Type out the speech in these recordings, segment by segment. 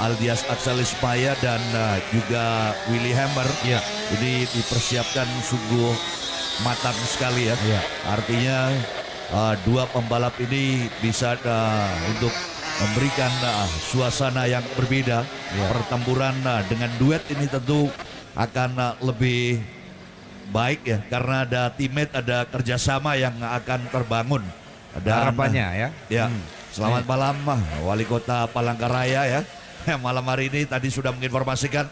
alias Axel Ismaya dan juga Willy Hammer. Ya. Ini dipersiapkan sungguh matang sekali ya. Ya. Artinya dua pembalap ini bisa untuk memberikan suasana yang berbeda. Ya. Pertempuran dengan duet ini tentu akan lebih baik ya, karena ada teammate, ada kerjasama yang akan terbangun. Dan, harapannya ya. ya. Selamat malam Wali Kota Palangkaraya ya. Malam hari ini tadi sudah menginformasikan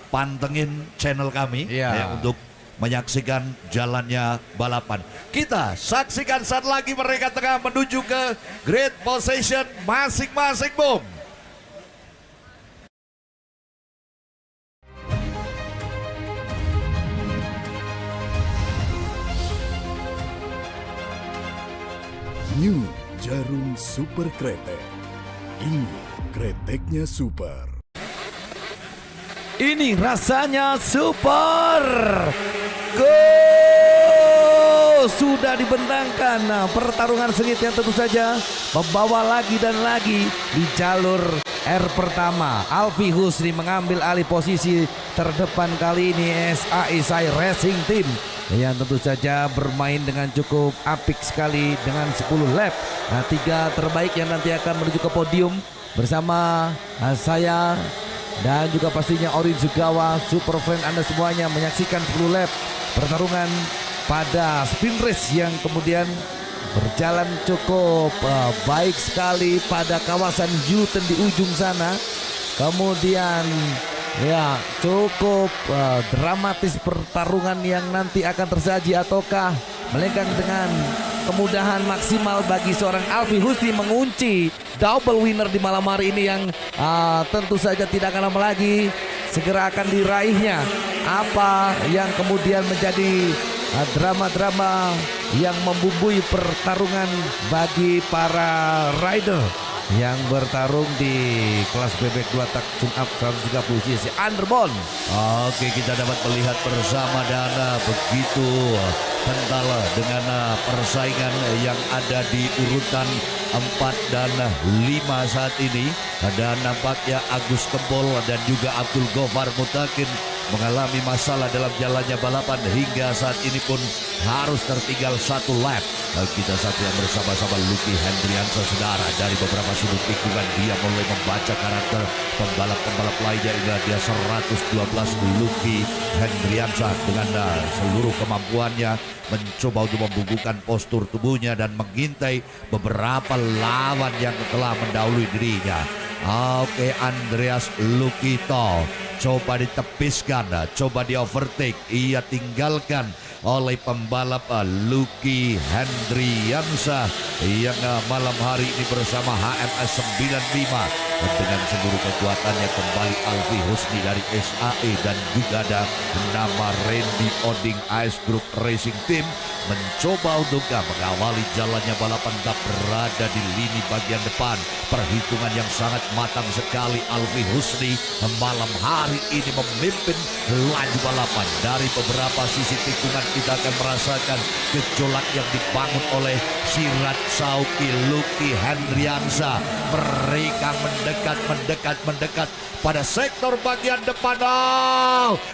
pantengin channel kami ya, untuk menyaksikan jalannya balapan. Kita saksikan saat lagi mereka tengah menuju ke grid position masing-masing, Bung. New Jarum Super Kretek. Ini kreteknya super. Ini rasanya super. Go! Sudah dibentangkan. Nah, pertarungan sengit yang tentu saja membawa lagi dan lagi di jalur R pertama. Alfi Husni mengambil alih posisi terdepan kali ini SAI Racing Team yang tentu saja bermain dengan cukup apik sekali dengan 10 lap. Nah, 3 terbaik yang nanti akan menuju ke podium bersama saya dan juga pastinya Orin Sugawa, super friend Anda semuanya menyaksikan 10 lap pertarungan pada spin race yang kemudian berjalan cukup baik sekali pada kawasan U-turn di ujung sana. Kemudian ya cukup dramatis pertarungan yang nanti akan tersaji, ataukah melenggang dengan kemudahan maksimal bagi seorang Alfi Husni mengunci double winner di malam hari ini yang tentu saja tidak akan lama lagi segera akan diraihnya. Apa yang kemudian menjadi drama-drama yang membumbui pertarungan bagi para rider yang bertarung di kelas bebek 2 tak tune up 130 cc underbone. Oke, kita dapat melihat bersama dan begitu kental dengan persaingan yang ada di urutan 4 dan 5 saat ini. Dan nampaknya Agus Kempol dan juga Abdul Gofar Mutakin mengalami masalah dalam jalannya balapan hingga saat ini pun harus tertinggal 1 lap. Kita saksikan bersama-sama Lucky Hendriansa, saudara, dari beberapa sudut tikungan dia mulai membaca karakter pembalap-pembalap lainnya. Inilah dia 112 Lucky Hendriansa dengan seluruh kemampuannya mencoba untuk membukukan postur tubuhnya dan mengintai beberapa lawan yang telah mendahului dirinya. Oke, Andreas Lukito coba ditepiskan, coba di overtake, ia tinggalkan oleh pembalap Lucky Hendriansa yang malam hari ini bersama HMS 95 dengan seluruh kekuatannya. Kembali Alfi Husni dari SAE dan juga ada nama Randy Oding AS Group Racing Team mencoba untuk mengawali jalannya balapan, tak berada di lini bagian depan. Perhitungan yang sangat matang sekali. Alfi Husni malam hari ini memimpin laju balapan. Dari beberapa sisi tikungan kita akan merasakan gejolak yang dibangun oleh Sirat Sauki Lucky Hendriansa. Mereka mendekat pada sektor bagian depan.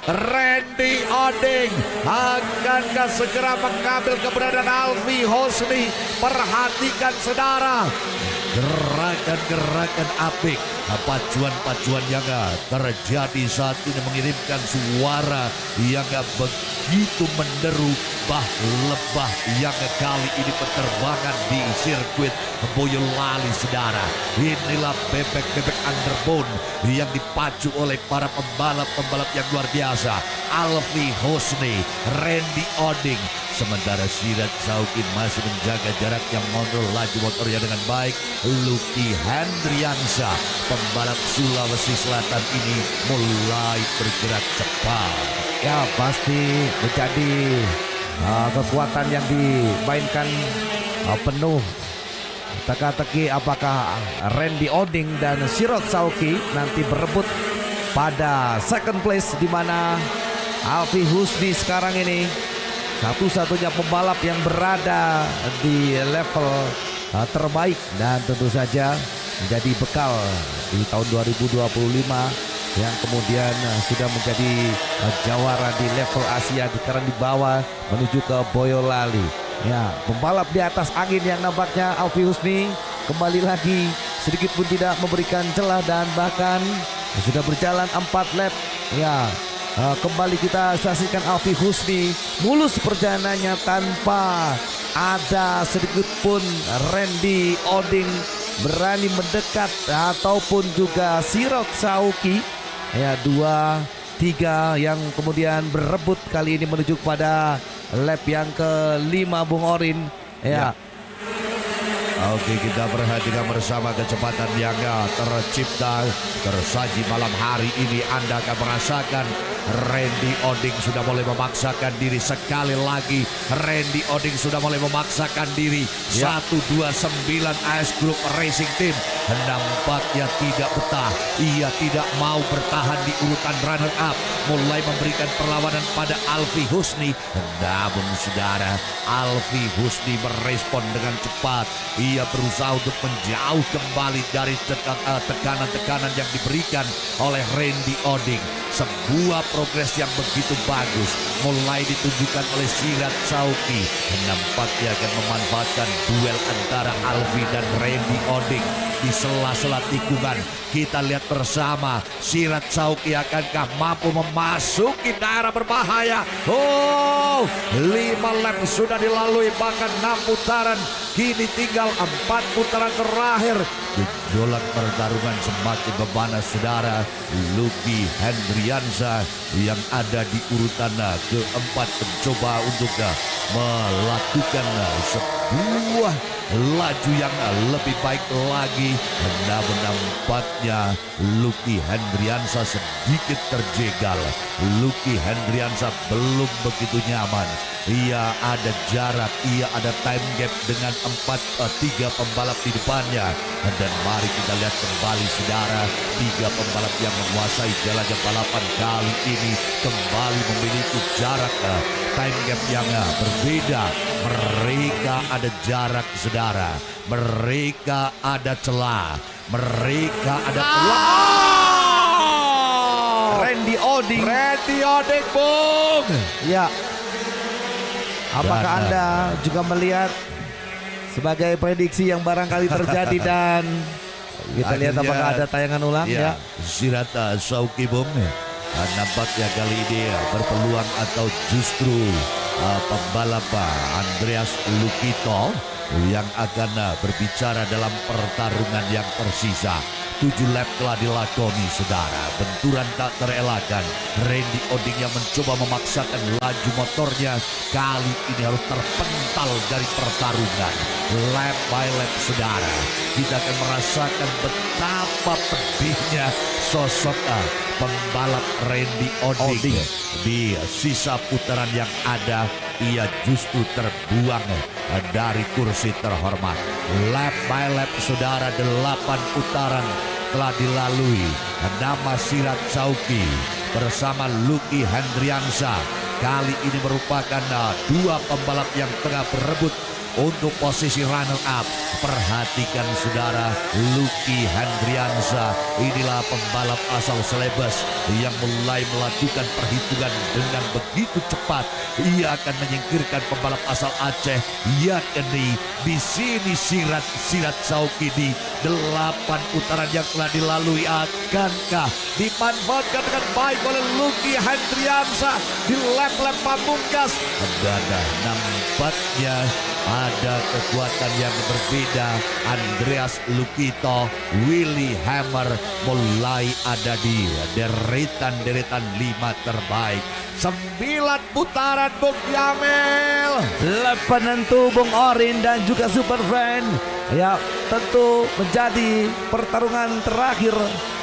Randy Oding akankah segera mengambil keberadaan Alfi Husni? Perhatikan, saudara, gerakan-gerakan apik, pacuan-pacuan yang terjadi saat ini mengirimkan suara yang begitu menderu. Lebah yang kali ini penerbangan di sirkuit Boyolali, saudara. Inilah bebek-bebek underbone yang dipacu oleh para pembalap-pembalap yang luar biasa. Alfi Husni, Randy Oding, sementara Sirat Saukin masih menjaga jarak yang mengontrol laju motornya dengan baik. Lucky Hendriansa, pembalap Sulawesi Selatan ini mulai bergerak cepat. Ya, pasti menjadi kekuatan yang dimainkan penuh teka-teki. Apakah Randy Oding dan Sirot Sauki nanti berebut pada second place, di mana Alfi Husni sekarang ini satu-satunya pembalap yang berada di level terbaik. Dan tentu saja menjadi bekal di tahun 2025 yang kemudian sudah menjadi jawara di level Asia sekarang dibawa menuju ke Boyolali. Ya, pembalap di atas angin yang nampaknya Alfi Husni kembali lagi sedikit pun tidak memberikan celah dan bahkan sudah berjalan 4 lap. Ya, kembali kita saksikan Alfi Husni mulus perjalanannya tanpa ada sedikit pun Randy Oding berani mendekat ataupun juga Sirot Sauki. Ya, 2-3 yang kemudian berebut kali ini menuju pada lap yang ke-5 Bung Orin. Ya. Oke, kita perhatikan bersama kecepatan yang tercipta tersaji malam hari ini. Anda akan merasakan Randy Oding sudah mulai memaksakan diri sekali lagi. Randy Oding sudah mulai memaksakan diri. 129 AS Group Racing Team nampaknya tidak betah. Ia tidak mau bertahan di urutan runner up, mulai memberikan perlawanan pada Alfi Husni. Namun saudara, Alfi Husni merespon dengan cepat. Ia berusaha untuk menjauh kembali dari tekanan-tekanan yang diberikan oleh Randy Oding. Sebuah progres yang begitu bagus mulai ditunjukkan oleh Sirot Sauki. Nampaknya akan memanfaatkan duel antara Alfi dan Randy Oding di sela-sela tikungan. Kita lihat bersama Sirot Sauki akankah mampu memasuki daerah berbahaya. 5 lap sudah dilalui, bahkan 6 putaran. Kini tinggal 4 putaran terakhir. Gejolak pertarungan semakin memanas saudara. Lucky Hendriansa yang ada di urutan keempat mencoba untuk melakukan sebuah laju yang lebih baik lagi. Namun nampaknya Lucky Hendriansa sedikit terjegal. Lucky Hendriansa belum begitu nyaman. Ia ada jarak, ia ada time gap dengan 3 pembalap di depannya. Dan mari kita lihat kembali saudara, 3 pembalap yang menguasai jalannya balapan kali ini kembali memiliki jarak time gap yang berbeda. Mereka ada jarak saudara, mereka ada celah, mereka ada peluang. Randy Oding Bung. Ya. Apakah Anda juga melihat sebagai prediksi yang barangkali terjadi dan kita lihat apakah ada tayangan ulang ya. Sirot Sauki Bung nampaknya kali ini berpeluang atau justru pembalap Andreas Lukito yang akan berbicara dalam pertarungan yang tersisa. 7 lap telah dilakoni saudara. Benturan tak terelakkan. Randy Oding yang mencoba memaksakan laju motornya kali ini harus terpental dari pertarungan. Lap by lap saudara, kita akan merasakan betapa pedihnya sosok pembalap Randy Oding. Di sisa putaran yang ada, ia justru terbuang dari kursi terhormat. Lap by lap saudara, 8 putaran telah dilalui. Nama Sirot Sauki bersama Lucky Hendriansa kali ini merupakan 2 pembalap yang tengah berebut untuk posisi runner up. Perhatikan saudara, Lucky Hendriansa inilah pembalap asal Celebes yang mulai melakukan perhitungan dengan begitu cepat. Ia akan menyingkirkan pembalap asal Aceh, yakni di sini Sirot Sauki. Di 8 putaran yang telah dilalui, akankah dimanfaatkan dengan baik oleh Lucky Hendriansa di lap-lap pamungkas? Dan nampaknya ada kekuatan yang berbeda. Andreas Lukito, Willy Hammer mulai ada di deretan 5 terbaik. 9 putaran Bung Yamil. Lap penentu Bung Orin dan juga Super Friend. Ya, tentu menjadi pertarungan terakhir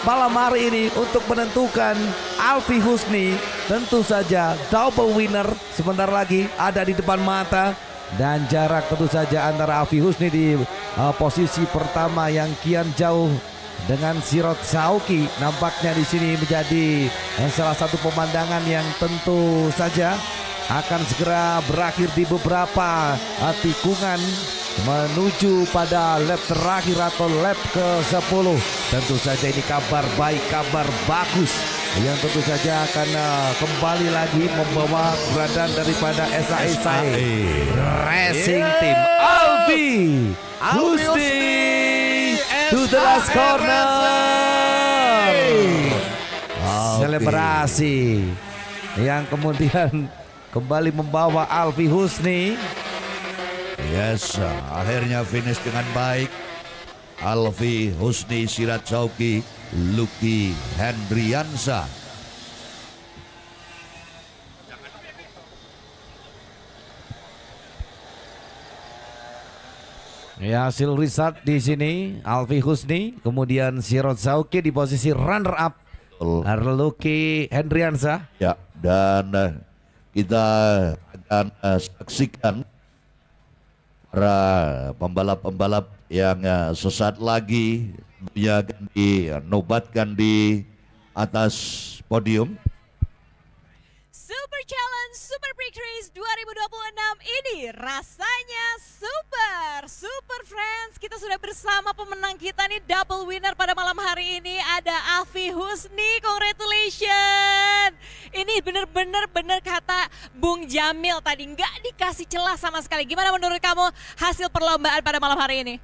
malam hari ini untuk menentukan Alfi Husni. Tentu saja double winner sebentar lagi ada di depan mata. Dan jarak tentu saja antara Alfi Husni di posisi pertama yang kian jauh dengan Sirot Sauki nampaknya di sini menjadi salah satu pemandangan yang tentu saja akan segera berakhir di beberapa tikungan menuju pada lap terakhir atau lap ke-10. Tentu saja ini kabar baik, kabar bagus yang tentu saja akan kembali lagi membawa keberadaan daripada SAE Racing Team. Alfi Husni to the last corner. Selebrasi yang kemudian kembali membawa Alfi Husni. Yes, akhirnya finish dengan baik. Alfi Husni, Sirat Sauki, Lucky Hendriansa. Ya, hasil riset di sini Alfi Husni, kemudian Sirat Sauki di posisi runner up. Lucky Hendriansa. Ya, dan kita akan saksikan para pembalap-pembalap yang sesaat lagi akan dinobatkan di atas podium. Super Challenge Super Big Race 2026 ini rasanya super friends. Kita sudah bersama pemenang kita nih, double winner pada malam hari ini ada Alfi Husni. Congratulations. Ini bener kata Bung Jamil tadi, nggak dikasih celah sama sekali. Gimana menurut kamu hasil perlombaan pada malam hari ini?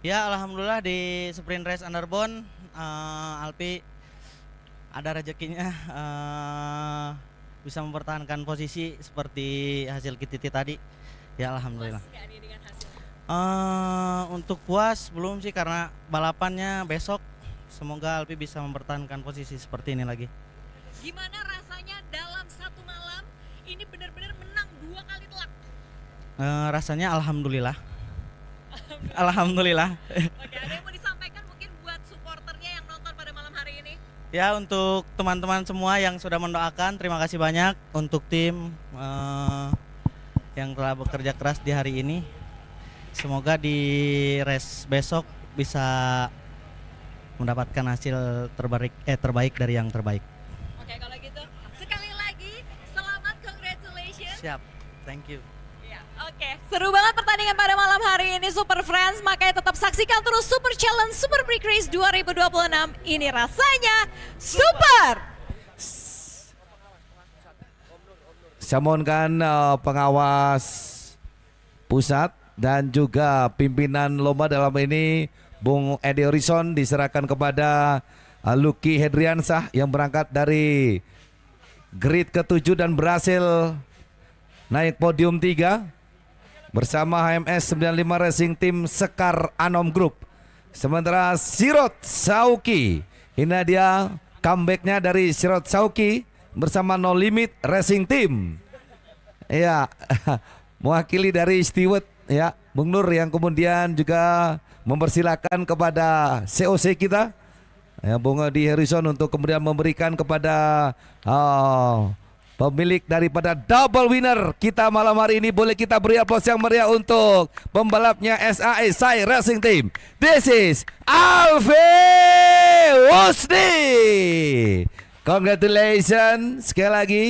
Ya, alhamdulillah di sprint race underbone Alfi ada rezekinya bisa mempertahankan posisi seperti hasil KTT tadi. Ya, alhamdulillah. Puas nggak nih dengan hasil? Untuk puas belum sih, karena balapannya besok. Semoga Alfi bisa mempertahankan posisi seperti ini lagi. Gimana rasanya dalam satu malam ini benar-benar menang 2 kali telak? Rasanya alhamdulillah. Alhamdulillah. Oke, ada yang mau disampaikan mungkin buat supporternya yang nonton pada malam hari ini? Ya, untuk teman-teman semua yang sudah mendoakan, terima kasih banyak. Untuk tim yang telah bekerja keras di hari ini, semoga di race besok bisa mendapatkan hasil terbaik dari yang terbaik. Oke, kalau gitu sekali lagi selamat, congratulations. Siap, thank you. Ya, oke. Seru banget pertandingan pada malam hari ini Super Friends, makanya tetap saksikan terus Super Challenge Super Big Race 2026. Ini rasanya super. Saya mohonkan pengawas pusat dan juga pimpinan lomba dalam ini Bung Edi Horizon diserahkan kepada Lucky Hendriansa yang berangkat dari grid ke-7 dan berhasil naik podium 3 bersama HMS 95 Racing Team Sekar Anom Group. Sementara Sirat Sauki, ini dia comebacknya dari Sirat Sauki bersama No Limit Racing Team. Ya, mewakili dari Stewart ya, Bung Nur, yang kemudian juga mempersilakan kepada COC kita ya, Bung Edi Harrison, untuk kemudian memberikan kepada pemilik daripada double winner kita malam hari ini. Boleh kita beri aplaus yang meriah untuk pembalapnya SAE Racing Team. This is Alfi Husni. Congratulations sekali lagi.